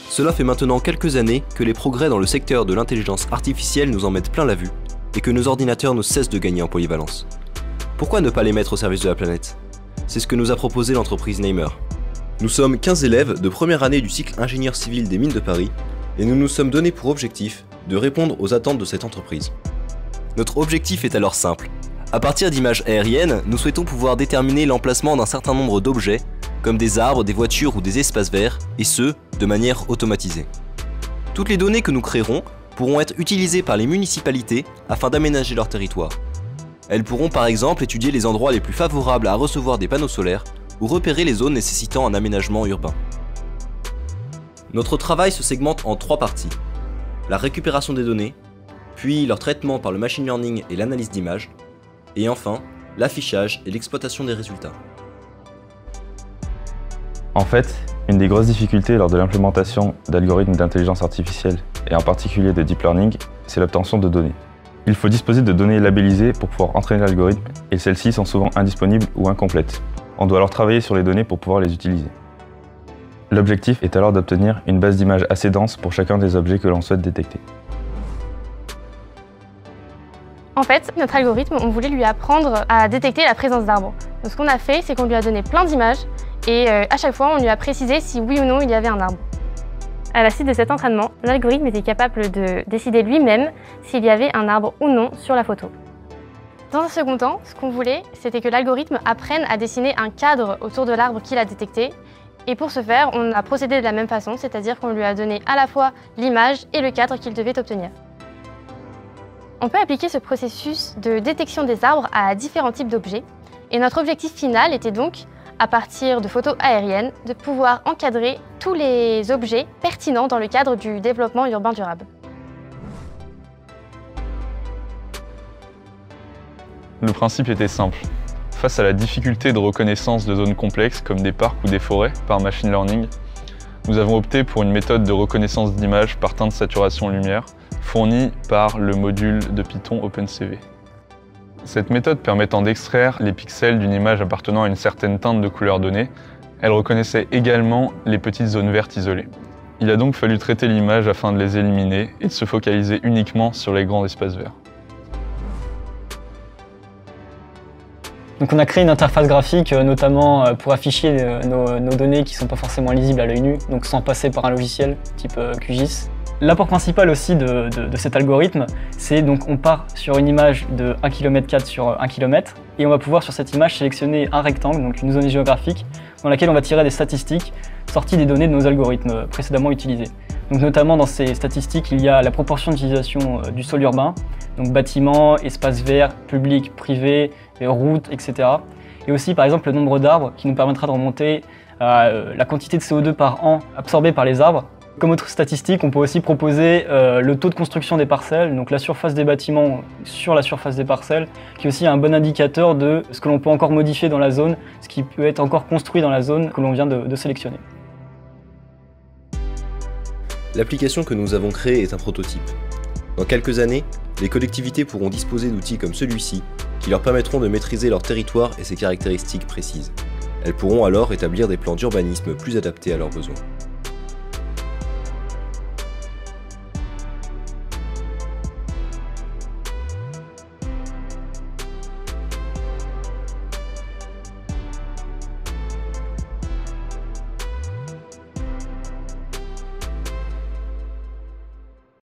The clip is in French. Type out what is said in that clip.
Cela fait maintenant quelques années que les progrès dans le secteur de l'intelligence artificielle nous en mettent plein la vue et que nos ordinateurs ne cessent de gagner en polyvalence. Pourquoi ne pas les mettre au service de la planète? C'est ce que nous a proposé l'entreprise Neymer. Nous sommes 15 élèves de première année du cycle ingénieur civil des mines de Paris et nous nous sommes donné pour objectif de répondre aux attentes de cette entreprise. Notre objectif est alors simple. À partir d'images aériennes, nous souhaitons pouvoir déterminer l'emplacement d'un certain nombre d'objets, comme des arbres, des voitures ou des espaces verts, et ce, de manière automatisée. Toutes les données que nous créerons pourront être utilisées par les municipalités afin d'aménager leur territoire. Elles pourront par exemple étudier les endroits les plus favorables à recevoir des panneaux solaires ou repérer les zones nécessitant un aménagement urbain. Notre travail se segmente en 3 parties. La récupération des données, puis leur traitement par le machine learning et l'analyse d'images, et enfin, l'affichage et l'exploitation des résultats. En fait, une des grosses difficultés lors de l'implémentation d'algorithmes d'intelligence artificielle, et en particulier de deep learning, c'est l'obtention de données. Il faut disposer de données labellisées pour pouvoir entraîner l'algorithme, et celles-ci sont souvent indisponibles ou incomplètes. On doit alors travailler sur les données pour pouvoir les utiliser. L'objectif est alors d'obtenir une base d'images assez dense pour chacun des objets que l'on souhaite détecter. En fait, notre algorithme, on voulait lui apprendre à détecter la présence d'arbres. Donc ce qu'on a fait, c'est qu'on lui a donné plein d'images et à chaque fois, on lui a précisé si oui ou non il y avait un arbre. À la suite de cet entraînement, l'algorithme était capable de décider lui-même s'il y avait un arbre ou non sur la photo. Dans un second temps, ce qu'on voulait, c'était que l'algorithme apprenne à dessiner un cadre autour de l'arbre qu'il a détecté. Et pour ce faire, on a procédé de la même façon, c'est-à-dire qu'on lui a donné à la fois l'image et le cadre qu'il devait obtenir. On peut appliquer ce processus de détection des arbres à différents types d'objets. Et notre objectif final était donc, à partir de photos aériennes, de pouvoir encadrer tous les objets pertinents dans le cadre du développement urbain durable. Le principe était simple. Face à la difficulté de reconnaissance de zones complexes comme des parcs ou des forêts par machine learning, nous avons opté pour une méthode de reconnaissance d'images par teinte de saturation lumière fournie par le module de Python OpenCV. Cette méthode permettant d'extraire les pixels d'une image appartenant à une certaine teinte de couleur donnée, elle reconnaissait également les petites zones vertes isolées. Il a donc fallu traiter l'image afin de les éliminer et de se focaliser uniquement sur les grands espaces verts. Donc on a créé une interface graphique notamment pour afficher nos données qui ne sont pas forcément lisibles à l'œil nu, donc sans passer par un logiciel type QGIS. L'apport principal aussi de cet algorithme, c'est donc on part sur une image de 1 km² sur 1 km et on va pouvoir sur cette image sélectionner un rectangle, donc une zone géographique, dans laquelle on va tirer des statistiques sorties des données de nos algorithmes précédemment utilisés. Donc notamment dans ces statistiques, il y a la proportion d'utilisation du sol urbain, donc bâtiments, espaces verts, publics, privés, routes, etc. Et aussi par exemple le nombre d'arbres qui nous permettra de remonter à la quantité de CO2 par an absorbée par les arbres. Comme autre statistique, on peut aussi proposer le taux de construction des parcelles, donc la surface des bâtiments sur la surface des parcelles, qui est aussi un bon indicateur de ce que l'on peut encore modifier dans la zone, ce qui peut être encore construit dans la zone que l'on vient de sélectionner. L'application que nous avons créée est un prototype. Dans quelques années, les collectivités pourront disposer d'outils comme celui-ci, qui leur permettront de maîtriser leur territoire et ses caractéristiques précises. Elles pourront alors établir des plans d'urbanisme plus adaptés à leurs besoins.